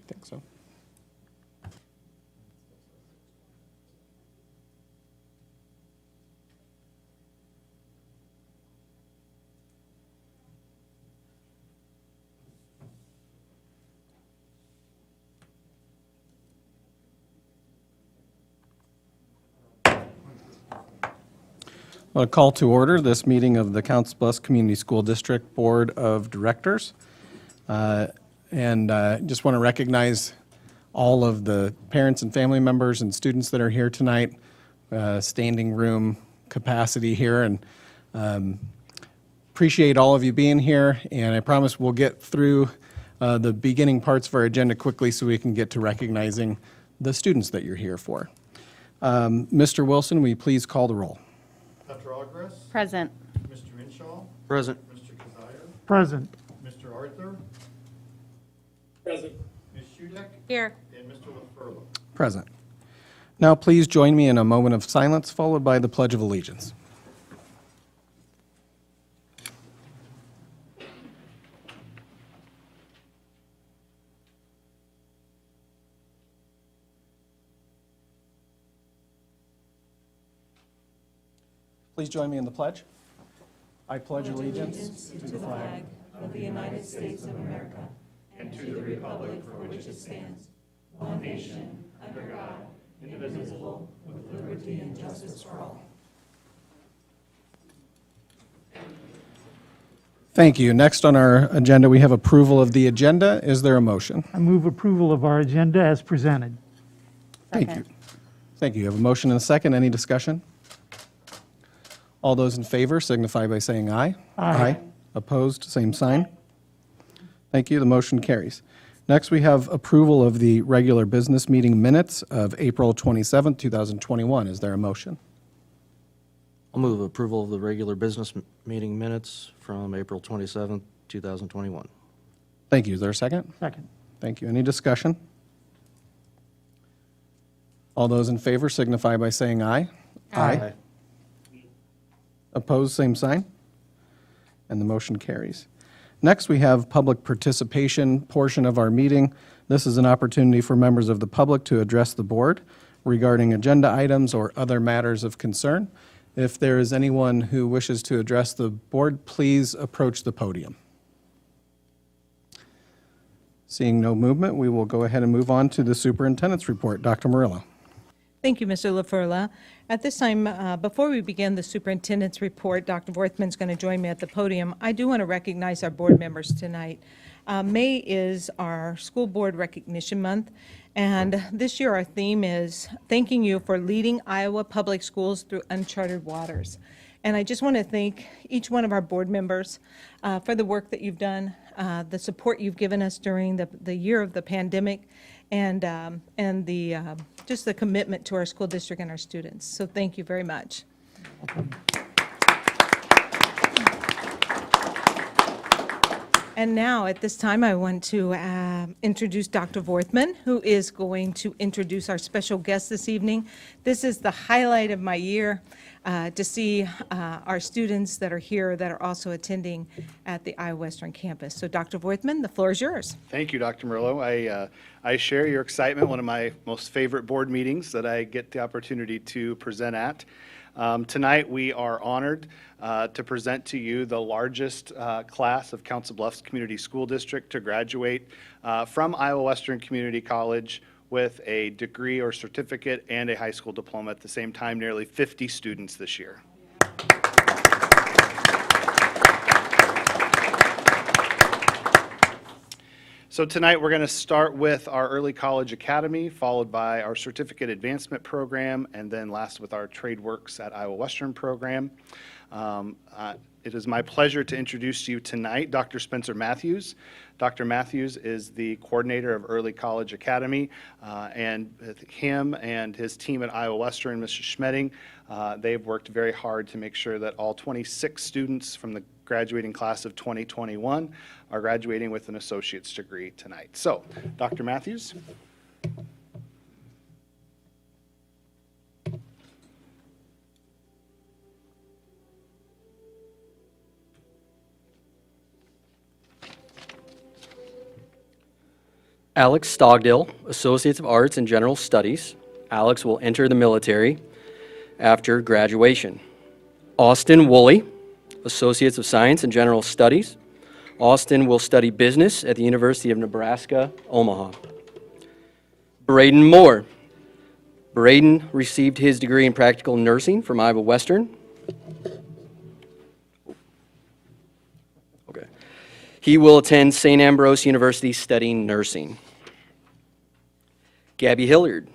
think so. A call to order this meeting of the Council Bluffs Community School District Board of Directors. Just want to recognize all of the parents and family members and students that are here tonight, standing room capacity here, and appreciate all of you being here. And I promise we'll get through the beginning parts of our agenda quickly so we can get to recognizing the students that you're here for. Mr. Wilson, will you please call the roll? Dr. Ogres? Present. Mr. Inshaw? Present. Mr. Kazire? Present. Mr. Arthur? Present. Ms. Shudek? Here. And Mr. LaFurla? Present. Now please join me in a moment of silence followed by the Pledge of Allegiance. Please join me in the pledge. I pledge allegiance to the flag of the United States of America and to the republic for which it stands, one nation, under God, indivisible, with liberty and justice for all. Thank you. Next on our agenda, we have approval of the agenda. Is there a motion? I move approval of our agenda as presented. Thank you. Thank you. You have a motion and a second. Any discussion? All those in favor signify by saying aye. Aye. Opposed, same sign. Thank you. The motion carries. Next, we have approval of the regular business meeting minutes of April 27th, 2021. Is there a motion? I'll move approval of the regular business meeting minutes from April 27th, 2021. Thank you. Is there a second? Second. Thank you. Any discussion? All those in favor signify by saying aye. Aye. Opposed, same sign. And the motion carries. Next, we have public participation portion of our meeting. This is an opportunity for members of the public to address the board regarding agenda items or other matters of concern. If there is anyone who wishes to address the board, please approach the podium. Seeing no movement, we will go ahead and move on to the superintendent's report. Dr. Murillo. Thank you, Mr. LaFurla. At this time, before we begin the superintendent's report, Dr. Vorthman's going to join me at the podium. I do want to recognize our board members tonight. May is our School Board Recognition Month, and this year our theme is thanking you for leading Iowa Public Schools through uncharted waters. And I just want to thank each one of our board members for the work that you've done, the support you've given us during the year of the pandemic, and just the commitment to our school district and our students. So thank you very much. And now, at this time, I want to introduce Dr. Vorthman, who is going to introduce our special guest this evening. This is the highlight of my year, to see our students that are here that are also attending at the Iowa Western campus. So Dr. Vorthman, the floor is yours. Thank you, Dr. Murillo. I share your excitement, one of my most favorite board meetings that I get the opportunity to present at. Tonight, we are honored to present to you the largest class of Council Bluffs Community School District to graduate from Iowa Western Community College with a degree or certificate and a high school diploma at the same time, nearly 50 students this year. So tonight we're going to start with our Early College Academy, followed by our Certificate Advancement Program, and then last with our Trade Works at Iowa Western program. It is my pleasure to introduce to you tonight Dr. Spencer Matthews. Dr. Matthews is the coordinator of Early College Academy, and with him and his team at Iowa Western, Mr. Schmedding, they've worked very hard to make sure that all 26 students from the graduating class of 2021 are graduating with an associate's degree tonight. So, Dr. Matthews. Alex Stogdill, Associates of Arts in General Studies. Alex will enter the military after graduation. Austin Woolley, Associates of Science in General Studies. Austin will study business at the University of Nebraska, Omaha. Braden Moore. Braden received his degree in practical nursing from Iowa Western. Okay. He will attend St. Ambrose University studying nursing. Gabby Hilliard.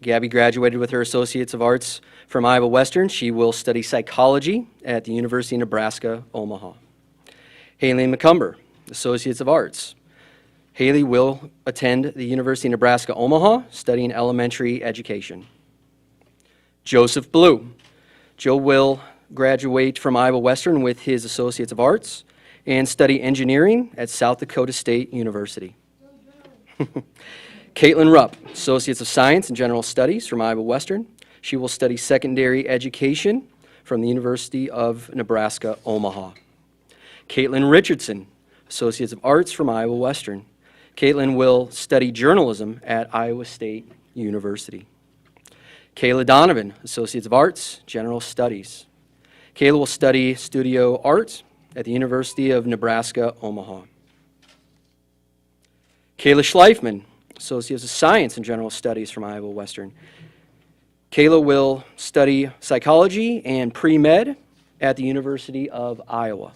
Gabby graduated with her Associates of Arts from Iowa Western. She will study psychology at the University of Nebraska, Omaha. Haley McCumber, Associates of Arts. Haley will attend the University of Nebraska, Omaha, studying elementary education. Joseph Blue. Joe will graduate from Iowa Western with his Associates of Arts and study engineering at South Dakota State University. Caitlin Rupp, Associates of Science and General Studies from Iowa Western. She will study secondary education from the University of Nebraska, Omaha. Caitlin Richardson, Associates of Arts from Iowa Western. Caitlin will study journalism at Iowa State University. Kayla Donovan, Associates of Arts, General Studies. Kayla will study studio art at the University of Nebraska, Omaha. Kayla Schleifman, Associates of Science and General Studies from Iowa Western. Kayla will study psychology and pre-med at the University of Iowa.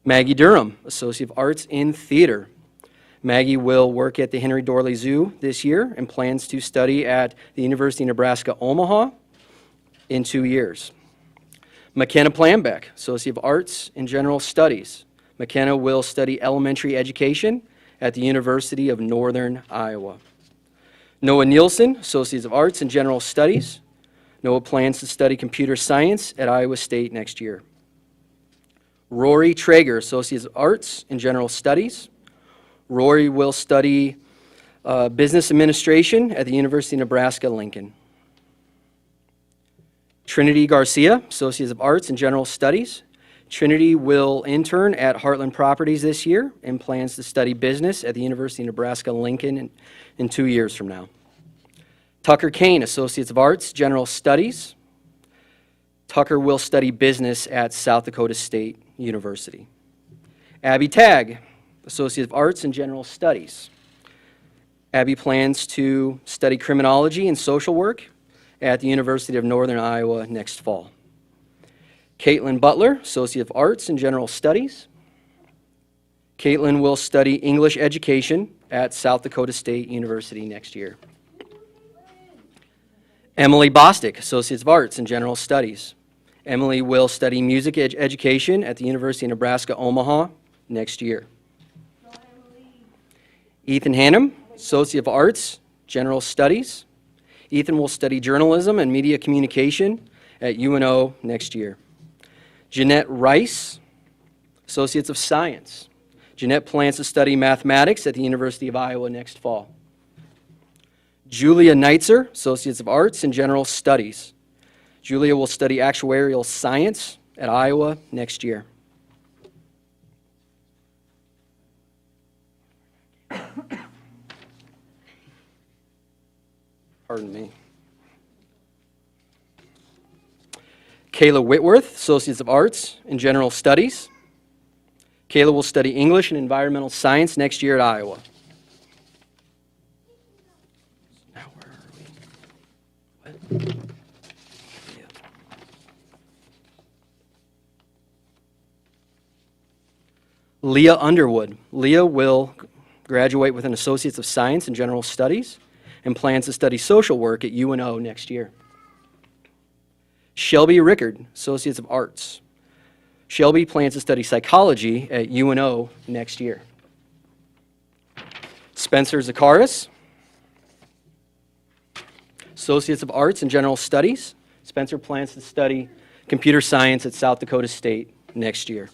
Maggie Durham, Associate of Arts in Theater. Maggie will work at the Henry Dorley Zoo this year and plans to study at the University of Nebraska, Omaha in 2 years. McKenna Planbeck, Associate of Arts in General Studies. McKenna will study elementary education at the University of Northern Iowa. Noah Nielsen, Associate of Arts in General Studies. Noah plans to study computer science at Iowa State next year. Rory Traeger, Associate of Arts in General Studies. Rory will study business administration at the University of Nebraska, Lincoln. Trinity Garcia, Associate of Arts in General Studies. Trinity will intern at Heartland Properties this year and plans to study business at the University of Nebraska, Lincoln in 2 years from now. Tucker Kane, Associates of Arts, General Studies. Tucker will study business at South Dakota State University. Abby Tagg, Associate of Arts in General Studies. Abby plans to study criminology and social work at the University of Northern Iowa next fall. Caitlin Butler, Associate of Arts in General Studies. Caitlin will study English education at South Dakota State University next year. Emily Bostic, Associate of Arts in General Studies. Emily will study music education at the University of Nebraska, Omaha next year. Ethan Hannum, Associate of Arts, General Studies. Ethan will study journalism and media communication at UNO next year. Jeanette Rice, Associates of Science. Jeanette plans to study mathematics at the University of Iowa next fall. Julia Neitzer, Associates of Arts in General Studies. Julia will study actuarial science at Iowa next year. Pardon me. Kayla Whitworth, Associates of Arts in General Studies. Kayla will study English and Environmental Science next year at Iowa. Now where are we? What? Yeah. Leah Underwood. Leah will graduate with an Associates of Science in General Studies and plans to study social work at UNO next year. Shelby Rickard, Associates of Arts. Shelby plans to study psychology at UNO next year. Spencer Zakaris, Associates of Arts in General Studies. Spencer plans to study computer science at South Dakota State next year.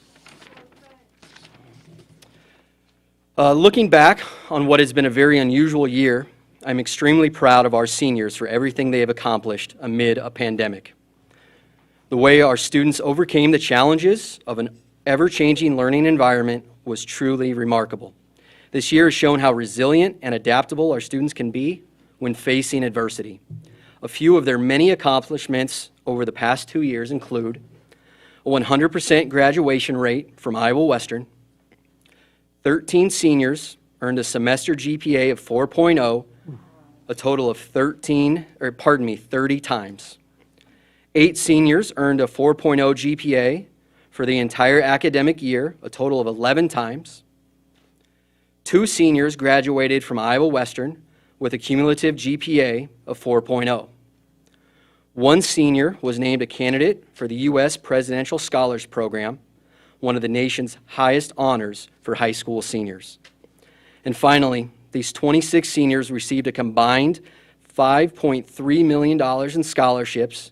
Looking back on what has been a very unusual year, I'm extremely proud of our seniors for everything they have accomplished amid a pandemic. The way our students overcame the challenges of an ever-changing learning environment was truly remarkable. This year has shown how resilient and adaptable our students can be when facing adversity. A few of their many accomplishments over the past 2 years include a 100% graduation rate from Iowa Western. 13 seniors earned a semester GPA of 4.0, a total of 30 times. 8 seniors earned a 4.0 GPA for the entire academic year, a total of 11 times. 2 seniors graduated from Iowa Western with a cumulative GPA of 4.0. 1 senior was named a candidate for the U.S. Presidential Scholars Program, one of the nation's highest honors for high school seniors. And finally, these 26 seniors received a combined $5.3 million in scholarships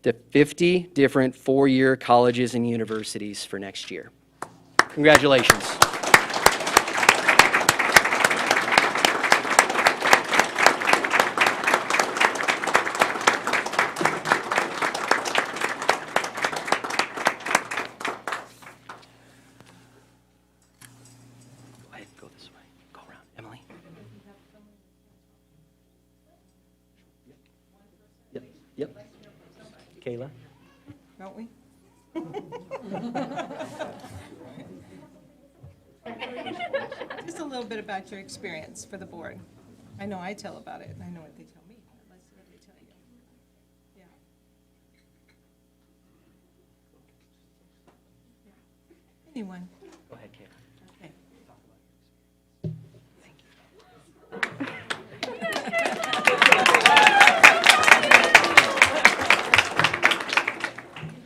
to 50 different 4-year colleges and universities for next year. Congratulations. Go ahead, go this way. Go around. Emily? Yep. Kayla? Don't we? Just a little bit about your experience for the board. I know I tell about it, and I know what they tell me. Let's see what they tell you. Yeah. Anyone? Go ahead, Kayla. Okay.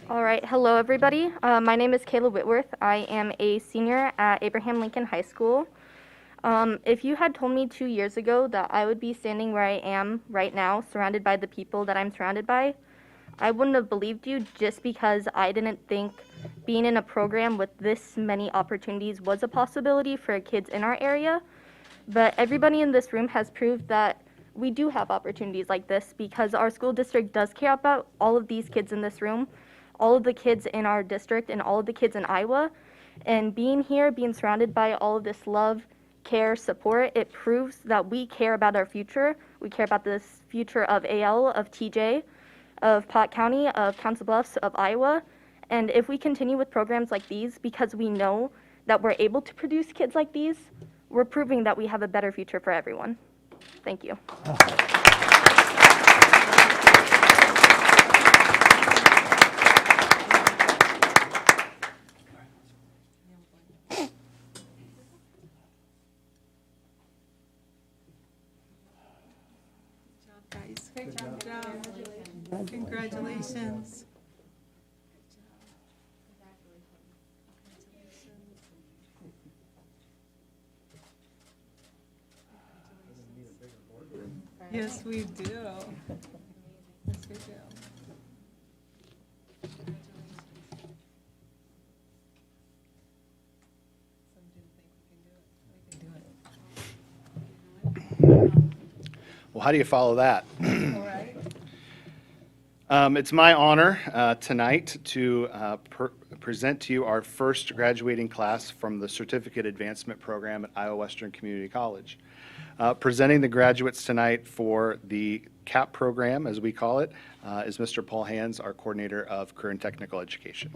All right, hello everybody. My name is Kayla Whitworth. I am a senior at Abraham Lincoln High School. If you had told me 2 years ago that I would be standing where I am right now, surrounded by the people that I'm surrounded by, I wouldn't have believed you, just because I didn't think being in a program with this many opportunities was a possibility for kids in our area. But everybody in this room has proved that we do have opportunities like this, because our school district does care about all of these kids in this room, all of the kids in our district, and all of the kids in Iowa. And being here, being surrounded by all of this love, care, support, it proves that we care about our future. We care about this future of AL, of TJ, of Pot County, of Council Bluffs, of Iowa. And if we continue with programs like these, because we know that we're able to produce kids like these, we're proving that we have a better future for everyone. Thank you. Guys, good job. Congratulations. Yes, we do. Yes, we do. Some didn't think we can do it. We can do it. Well, how do you follow that? All right. It's my honor tonight to present to you our first graduating class from the Certificate Advancement Program at Iowa Western Community College. Presenting the graduates tonight for the CAP program, as we call it, is Mr. Paul Hands, our Coordinator of Career and Technical Education.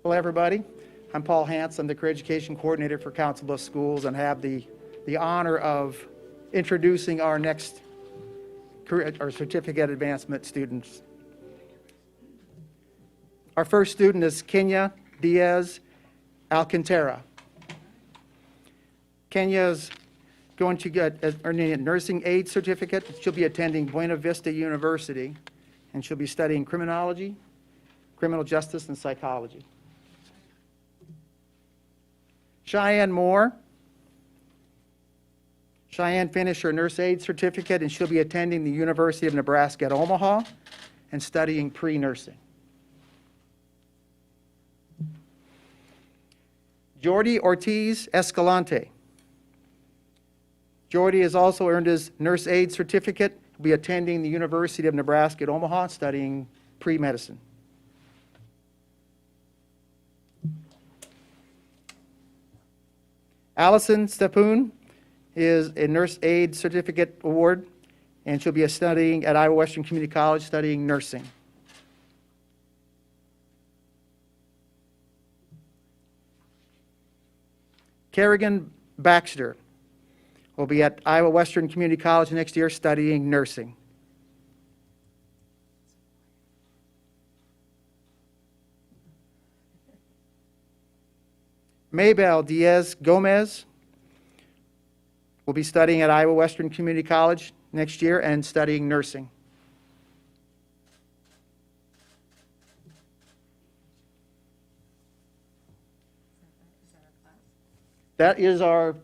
Hello, everybody. I'm Paul Hance. I'm the Career Education Coordinator for Council Bluffs Schools, and have the honor of introducing our next our certificate advancement students. Our first student is Kenya Diaz Alcantara. Kenya is going to get earning a nursing aid certificate. She'll be attending Buena Vista University, and she'll be studying criminology, criminal justice, and psychology. Cheyenne Moore. Cheyenne finished her nurse aid certificate, and she'll be attending the University of Nebraska at Omaha and studying pre-nursing. Jordy Ortiz Escalante. Jordy has also earned his nurse aid certificate will be attending the University of Nebraska at Omaha studying pre-medicine. Allison Stepoon is a nurse aide certificate award, and she'll be studying at Iowa Western Community College studying nursing. Kerrigan Baxter will be at Iowa Western Community College next year studying nursing. Maybell Diaz Gomez will be studying at Iowa Western Community College next year and studying nursing. That is our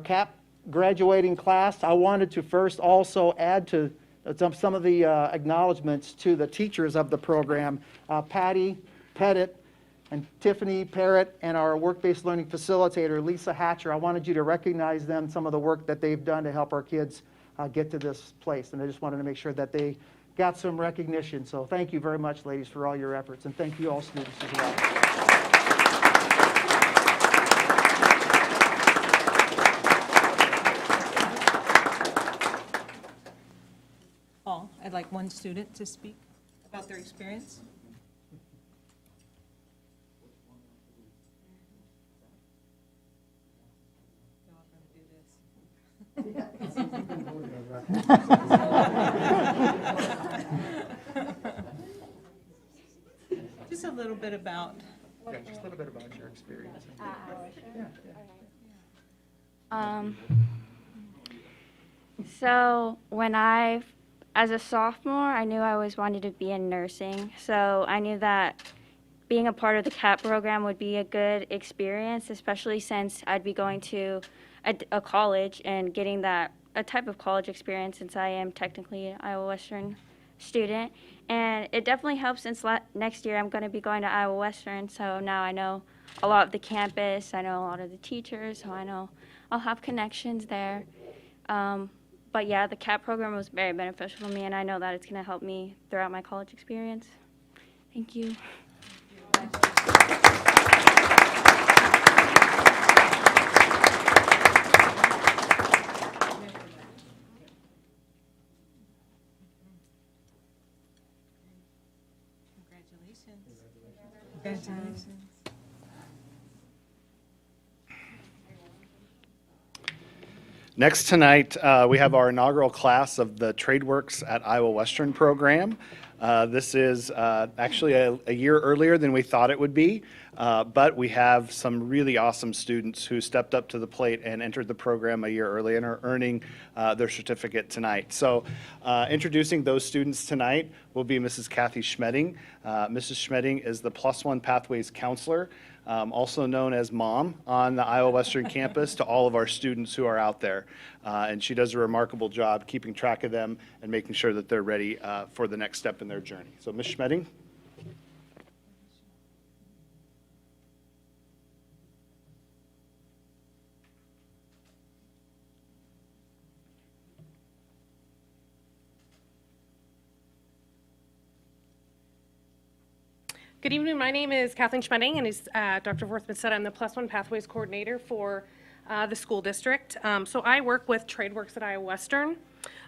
CAP graduating class. I wanted to first also add to some of the acknowledgments to the teachers of the program. Patty Pettit and Tiffany Parrott and our work-based learning facilitator, Lisa Hatcher. I wanted you to recognize them, some of the work that they've done to help our kids get to this place. And I just wanted to make sure that they got some recognition. So thank you very much, ladies, for all your efforts. And thank you all students as well. Paul, I'd like one student to speak about their experience. Just a little bit about. Yeah, just a little bit about your experience. So as a sophomore, I knew I always wanted to be in nursing. So I knew that being a part of the CAP program would be a good experience, especially since I'd be going to a college and getting a type of college experience, since I am technically an Iowa Western student. And it definitely helps since next year I'm going to be going to Iowa Western, so now I know a lot of the campus, I know a lot of the teachers, so I know I'll have connections there. But yeah, the CAP program was very beneficial to me, and I know that it's going to help me throughout my college experience. Thank you. Congratulations. Next tonight, we have our inaugural class of the TradeWorks at Iowa Western program. This is actually a year earlier than we thought it would be, but we have some really awesome students who stepped up to the plate and entered the program a year early and are earning their certificate tonight. So introducing those students tonight will be Mrs. Kathy Schmedding. Mrs. Schmedding is the Plus One Pathways Counselor, also known as Mom on the Iowa Western campus to all of our students who are out there. And she does a remarkable job keeping track of them and making sure that they're ready for the next step in their journey. So Ms. Schmedding. Good evening. My name is Kathleen Schmedding, and as Dr. Worthman said, I'm the Plus One Pathways Coordinator for the school district. So I work with TradeWorks at Iowa Western.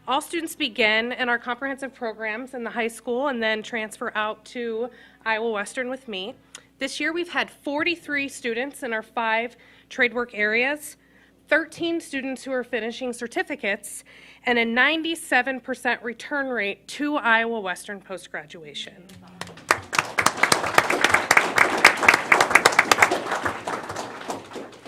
All students begin in our comprehensive programs in the high school and then transfer out to Iowa Western with me. This year we've had 43 students in our 5 TradeWork areas, 13 students who are finishing certificates, and a 97% return rate to Iowa Western post-graduation.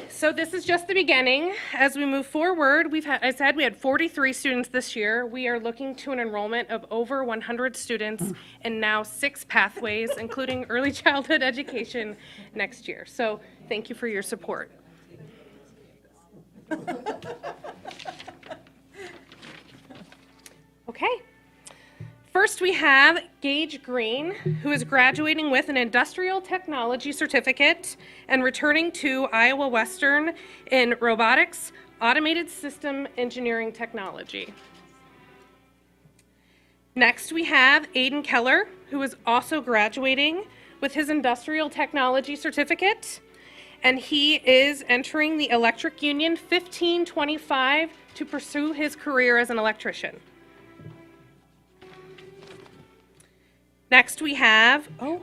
So this is just the beginning. As we move forward, we had 43 students this year. We are looking to an enrollment of over 100 students and now 6 pathways, including early childhood education next year. So thank you for your support. Okay. First, we have Gage Green, who is graduating with an industrial technology certificate and returning to Iowa Western in robotics, automated system engineering technology. Next, we have Aiden Keller, who is also graduating with his industrial technology certificate, and he is entering the Electric Union 1525 to pursue his career as an electrician. Next, we have, there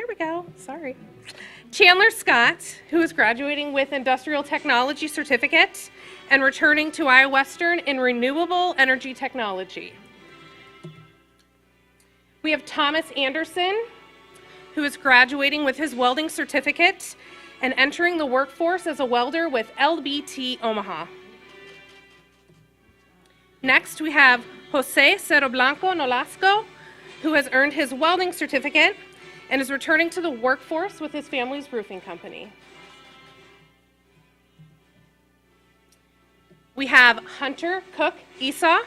we go, sorry. Chandler Scott, who is graduating with industrial technology certificate and returning to Iowa Western in renewable energy technology. We have Thomas Anderson, who is graduating with his welding certificate and entering the workforce as a welder with LBT Omaha. Next, we have Jose Cerro Blanco Nolasco, who has earned his welding certificate and is returning to the workforce with his family's roofing company. We have Hunter Cook Esau,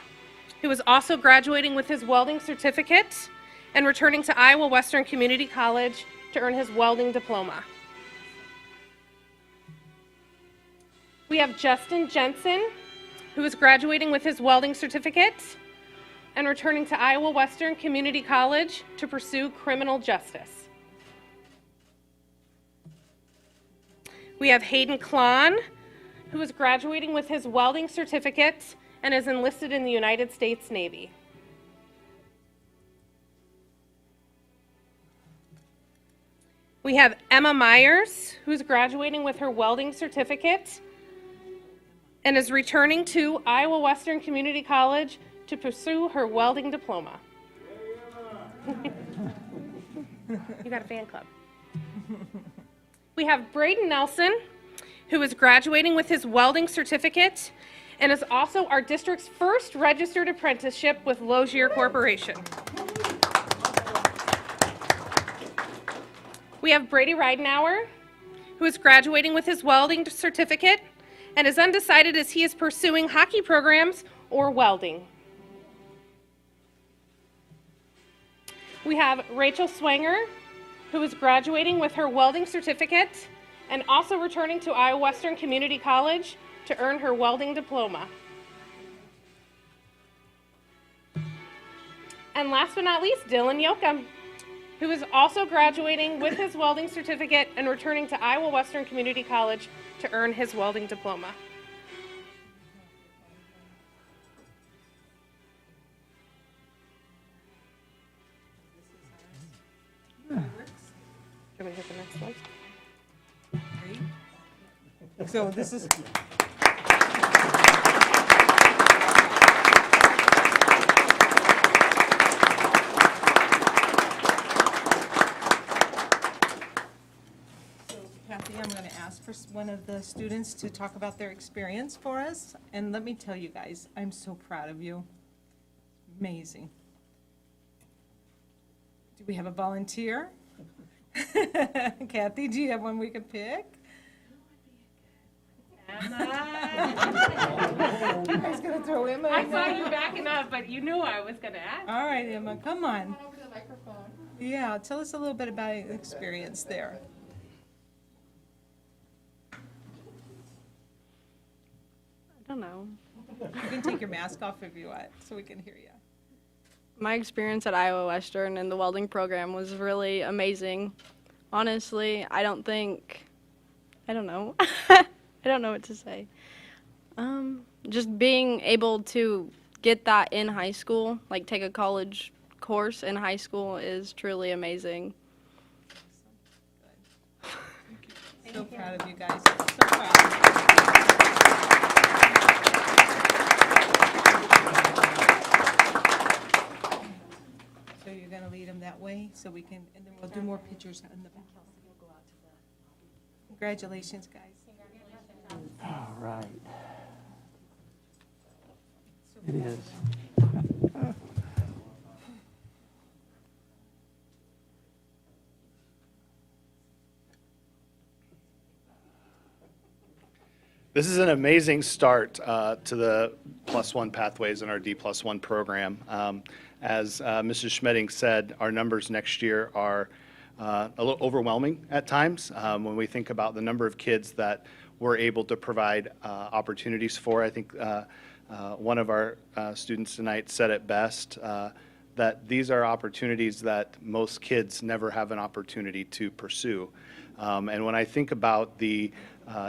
who is also graduating with his welding certificate and returning to Iowa Western Community College to earn his welding diploma. We have Justin Jensen, who is graduating with his welding certificate and returning to Iowa Western Community College to pursue criminal justice. We have Hayden Klon, who is graduating with his welding certificate and is enlisted in the United States Navy. We have Emma Myers, who's graduating with her welding certificate and is returning to Iowa Western Community College to pursue her welding diploma. You got a fan club. We have Braden Nelson, who is graduating with his welding certificate and is also our district's first registered apprenticeship with Logier Corporation. We have Brady Ridenauer, who is graduating with his welding certificate and is undecided as he is pursuing hockey programs or welding. We have Rachel Swanger, who is graduating with her welding certificate and also returning to Iowa Western Community College to earn her welding diploma. And last but not least, Dylan Yoakum, who is also graduating with his welding certificate and returning to Iowa Western Community College to earn his welding diploma. Can we hit the next one? So this is. Kathy, I'm going to ask for one of the students to talk about their experience for us. And let me tell you guys, I'm so proud of you. Amazing. Do we have a volunteer? Kathy, do you have one we could pick? Emma. You guys going to throw Emma in I saw there? you backing up, but you knew I was going to ask. All right, Emma, come on. Over to the microphone. Yeah, tell us a little bit about your experience there. I don't know. You can take your mask off if you want, so we can hear you. My experience at Iowa Western and the welding program was really amazing. Honestly, I don't know. I don't know what to say. Just being able to get that in high school, like take a college course in high school, is truly amazing. So proud of you guys. So proud. So you're going to lead them that way so we can, and then we'll do more pictures in the back. Congratulations, guys. All right. It is. This is an amazing start to the +1 pathways in our D+1 program. As Mrs. Schmedding said, our numbers next year are a little overwhelming at times when we think about the number of kids that we're able to provide opportunities for. I think One of our students tonight said it best, that these are opportunities that most kids never have an opportunity to pursue. And when I think about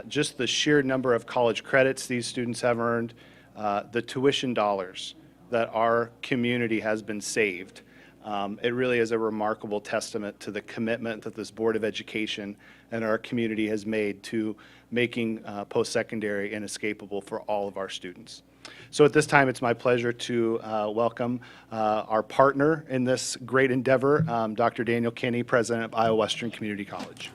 just the sheer number of college credits these students have earned, the tuition dollars that our community has been saved, it really is a remarkable testament to the commitment that this Board of Education and our community has made to making post-secondary inescapable for all of our students. So at this time, it's my pleasure to welcome our partner in this great endeavor, Dr. Daniel Kinney, President of Iowa Western Community College.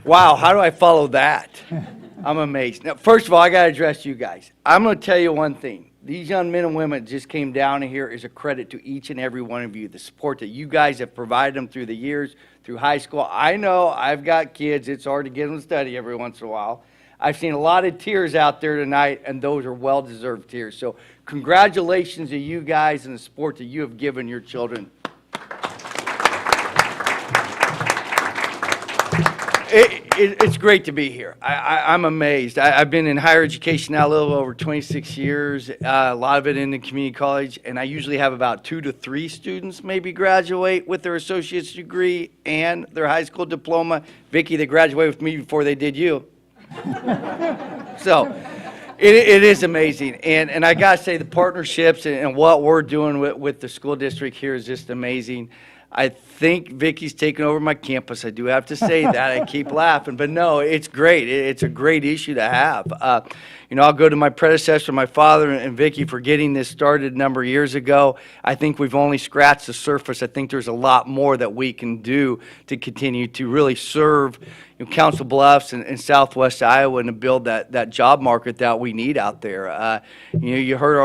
Wow, how do I follow that? I'm amazed. Now, first of all, I got to address you guys. I'm going to tell you one thing. These young men and women that just came down here is a credit to each and every one of you. The support that you guys have provided them through the years, through high school. I know I've got kids. It's hard to get them to study every once in a while. I've seen a lot of tears out there tonight, and those are well-deserved tears. So congratulations to you guys and the support that you have given your children. It's great to be here. I'm amazed. I've been in higher education now a little over 26 years, a lot of it in the community college, and I usually have about 2 to 3 students maybe graduate with their associate's degree and their high school diploma. Vicki, they graduated with me before they did you. So it is amazing. And I got to say the partnerships and what we're doing with the school district here is just amazing. I think Vicky's taken over my campus. I do have to say that. I keep laughing. But no, it's great. It's a great issue to have. I'll go to my predecessor, my father, and Vicky for getting this started a number of years ago. I think we've only scratched the surface. I think there's a lot more that we can do to continue to really serve Council Bluffs and Southwest Iowa and to build that job market that we need out there. You heard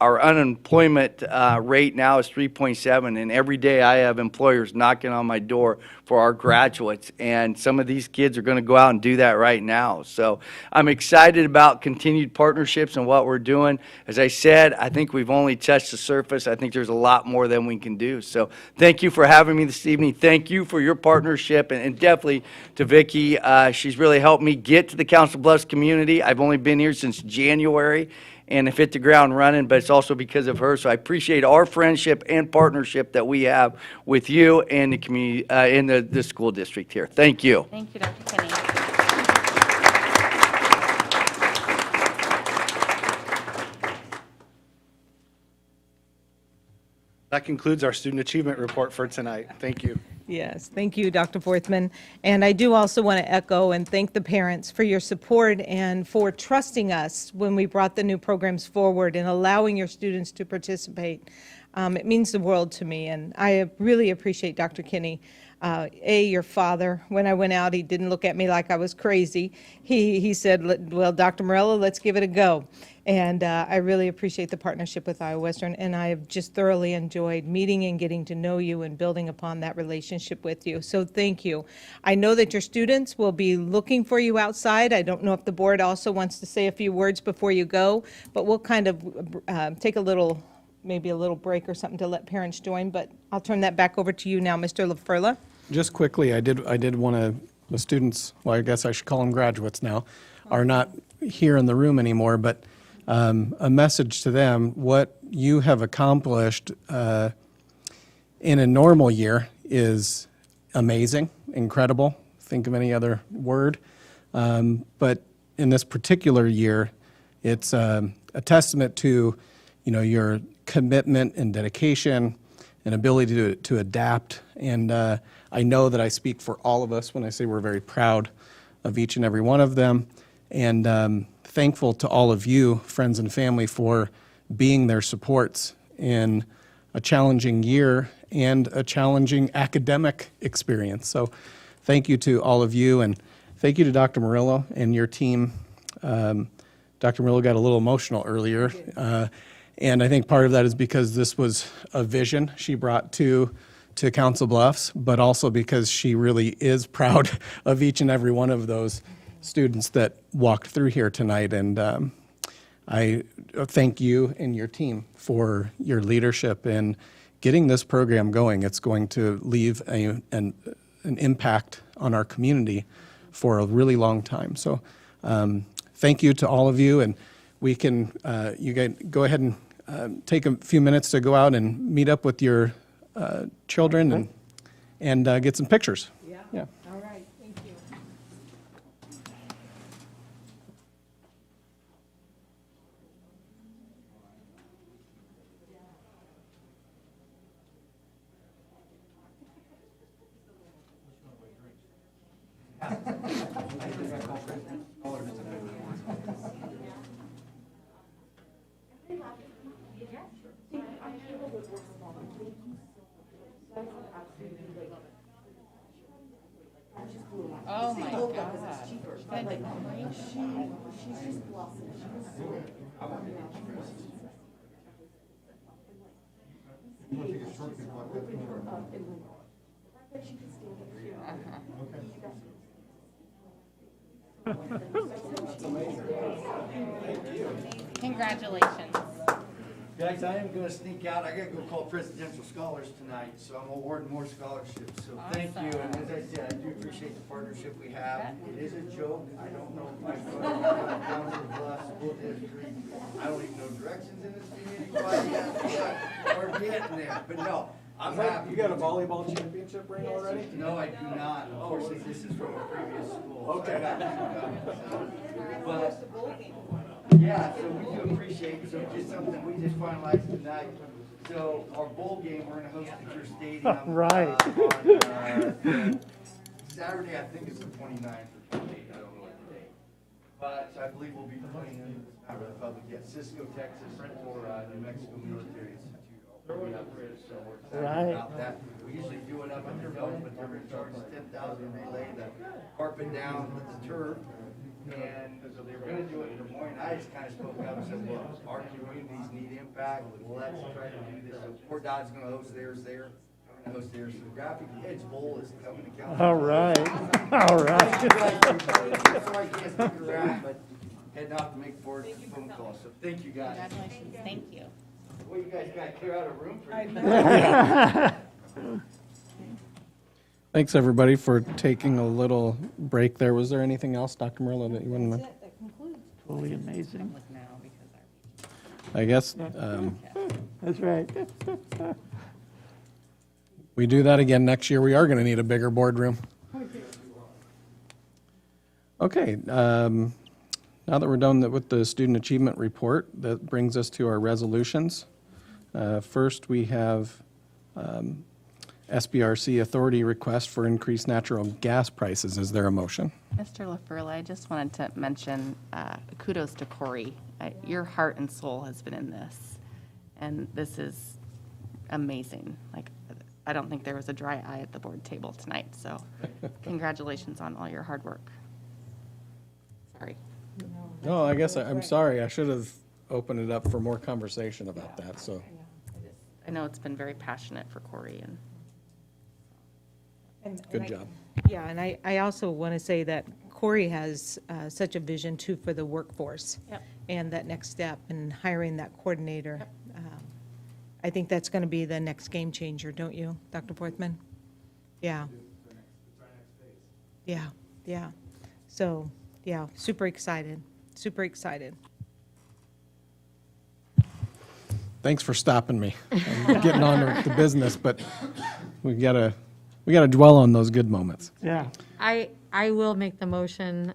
our unemployment rate now is 3.7, and every day I have employers knocking on my door for our graduates, and some of these kids are going to go out and do that right now. So I'm excited about continued partnerships and what we're doing. As I said, I think we've only touched the surface. I think there's a lot more than we can do. So thank you for having me this evening. Thank you for your partnership, and definitely to Vicki. She's really helped me get to the Council Bluffs community. I've only been here since January, and have hit the ground running, but it's also because of her. So I appreciate our friendship and partnership that we have with you and the community, in the school district here. Thank you. Thank you, Dr. Kinney. That concludes our student achievement report for tonight. Thank you. Yes, thank you, Dr. Forthman. And I do also want to echo and thank the parents for your support and for trusting us when we brought the new programs forward and allowing your students to participate. It means the world to me, and I really appreciate Dr. Kinney. Your father, when I went out, he didn't look at me like I was crazy. He said, well, Dr. Morello, let's give it a go. And I really appreciate the partnership with Iowa Western, and I have just thoroughly enjoyed meeting and getting to know you and building upon that relationship with you. So thank you. I know that your students will be looking for you outside. I don't know if the board also wants to say a few words before you go, but we'll kind of take maybe a little break or something to let parents join, but I'll turn that back over to you now, Mr. LaFurla. Just quickly, I did want to, the students, well, I guess I should call them graduates now, are not here in the room anymore, but a message to them, what you have accomplished in a normal year is amazing, incredible. Think of any other word. But in this particular year, it's a testament to, your commitment and dedication and ability to adapt. And I know that I speak for all of us when I say we're very proud of each and every one of them. And thankful to all of you, friends and family, for being their supports in a challenging year and a challenging academic experience. So thank you to all of you, and thank you to Dr. Murillo and your team. Dr. Murillo got a little emotional earlier, and I think part of that is because this was a vision she brought to Council Bluffs, but also because she really is proud of each and every one of those students that walked through here tonight. And I thank you and your team for your leadership in getting this program going. It's going to leave an an impact on our community for a really long time. So thank you to all of you, and we can, you guys go ahead and take a few minutes to go out and meet up with your children and get some pictures. Yeah. All right, thank you. Oh my God. Congratulations. Guys, I am gonna sneak out. I gotta go call Presidential Scholars tonight, so I'm awarding more scholarships. So thank you, and as I said, I do appreciate the partnership we have. It is a joke. I don't know if I'm going down to the Bluff School District. I don't even know directions in this community quite yet, but we're getting there. But no, I'm happy. You got a volleyball championship ring already? No, I do not. Unfortunately, this is from a previous school. so Okay. I got two coming, so. But, yeah, so we do appreciate, so just something we just finalized tonight. So our bowl game, we're gonna host at your stadium. Right. On Saturday, I think it's the 29th or 28th, I don't know what the date. But I believe we'll be playing, not really public yet, Cisco, Texas, for New Mexico Military Institute. We'll be up there, so we're excited about that. We usually do it up in the dome, but they're gonna charge us $10,000, they lay the carpet down with the turf. And so they were gonna do it in Des Moines. I just kinda spoke up and said, look, our communities need impact, let's try to do this. So Fort Dodge's gonna host theirs there, I'm gonna host theirs. So Graphic Edge Bowl is coming to California. All right, all right. Sorry I can't stick around, but heading off to make phone calls. So thank you guys. Congratulations. Thank you. Well, you guys gotta clear out a room for me. Thanks, everybody, for taking a little break there. Was there anything else, Dr. Murillo, that you wanted to mention? Totally amazing. I guess That's right. we do that again next year. We are going to need a bigger boardroom. Okay, now that we're done with the student achievement report, that brings us to our resolutions. First, we have SBRC authority request for increased natural gas prices. Is there a motion? Mr. LaFurla, I just wanted to mention kudos to Corey. Your heart and soul has been in this, and this is amazing. Like, I don't think there was a dry eye at the board table tonight, so congratulations on all your hard work. Sorry. No, I guess I'm sorry. I should have opened it up for more conversation about that, so. I know it's been very passionate for Corey, and Good job. Yeah, and I also want to say that Corey has such a vision too for the workforce. Yep. And that next step in hiring that coordinator. I think that's going to be the next game changer, don't you, Dr. Forthman? Yeah. Yeah. So, yeah, super excited, super excited. Thanks for stopping me. I'm getting on with the business, but we gotta dwell on those good moments. Yeah. I will make the motion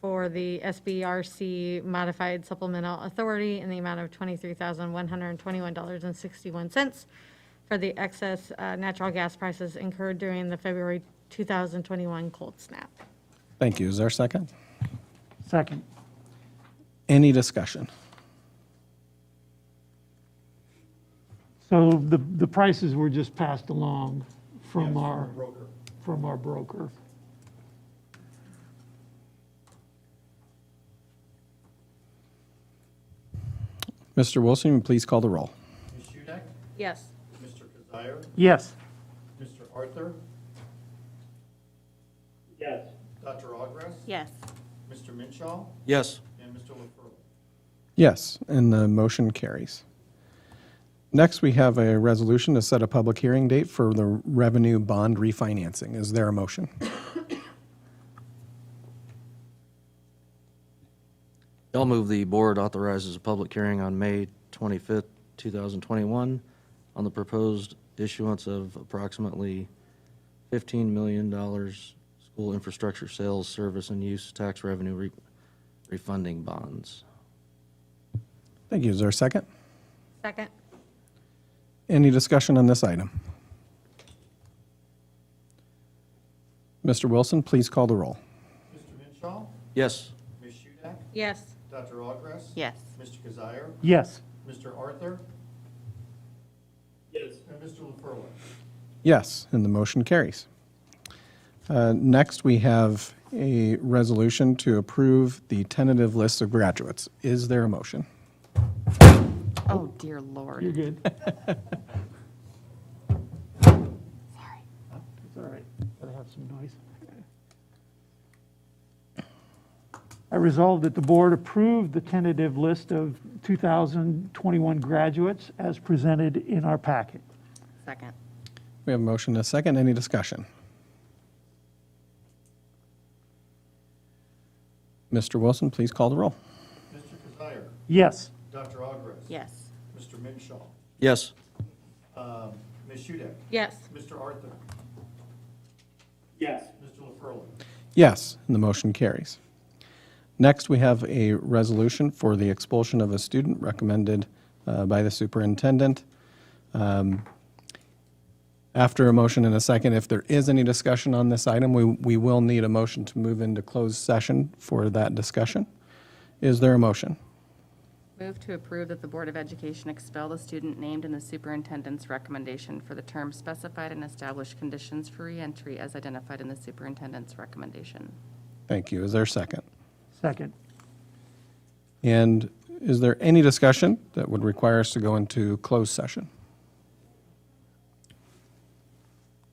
for the SBRC Modified Supplemental Authority in the amount of $23,121.61 for the excess natural gas prices incurred during the February 2021 cold snap. Thank you. Is there a second? Second. Any discussion? So the prices were just passed along from our broker. Mr. Wilson, please call the roll. Ms. Hudak? Yes. Mr. Kazire? Yes. Mr. Arthur? Yes. Dr. Ogres? Yes. Mr. Minshaw? Yes. And Mr. LaFurla? Yes, and the motion carries. Next, we have a resolution to set a public hearing date for the revenue bond refinancing. Is there a motion? I'll move the board authorizes a public hearing on May 25th, 2021 on the proposed issuance of approximately $15 million school infrastructure sales, service, and use tax revenue refunding bonds. Thank you. Is there a second? Second. Any discussion on this item? Mr. Wilson, please call the roll. Mr. Minshaw? Yes. Ms. Hudak? Yes. Dr. Ogres? Yes. Mr. Kazire? Yes. Mr. Arthur? Yes. And Mr. LaFurla? Yes, and the motion carries. Next, we have a resolution to approve the tentative list of graduates. Is there a motion? Oh, dear Lord. You're good. Sorry. It's all right. Gotta have some noise. I resolve that the board approve the tentative list of 2021 graduates as presented in our packet. Second. We have a motion and a second. Any discussion? Mr. Wilson, please call the roll. Mr. Kazire? Yes. Dr. Ogres? Yes. Mr. Minshaw? Yes. Ms. Hudak? Yes. Mr. Arthur? Yes. Mr. LaFurla? Yes, and the motion carries. Next, we have a resolution for the expulsion of a student recommended by the superintendent. After a motion and a second, if there is any discussion on this item, we will need a motion to move into closed session for that discussion. Is there a motion? Move to approve that the Board of Education expel the student named in the superintendent's recommendation for the term specified and established conditions for reentry as identified in the superintendent's recommendation. Thank you. Is there a second? Second. And is there any discussion that would require us to go into closed session?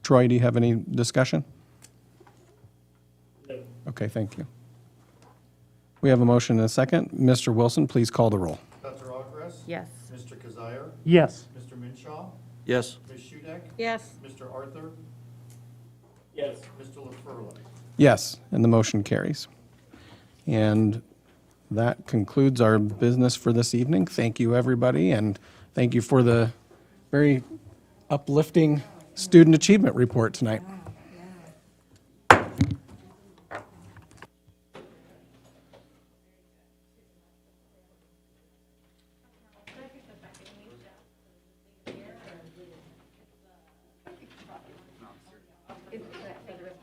Troy, do you have any discussion? No. Okay, thank you. We have a motion and a second. Mr. Wilson, please call the roll. Dr. Ogres? Yes. Mr. Kazire? Yes. Mr. Minshaw? Yes. Ms. Hudak? Yes. Mr. Arthur? Yes. Mr. LaFurla? Yes, and the motion carries. And that concludes our business for this evening. Thank you, everybody, and thank you for the very uplifting student achievement report tonight.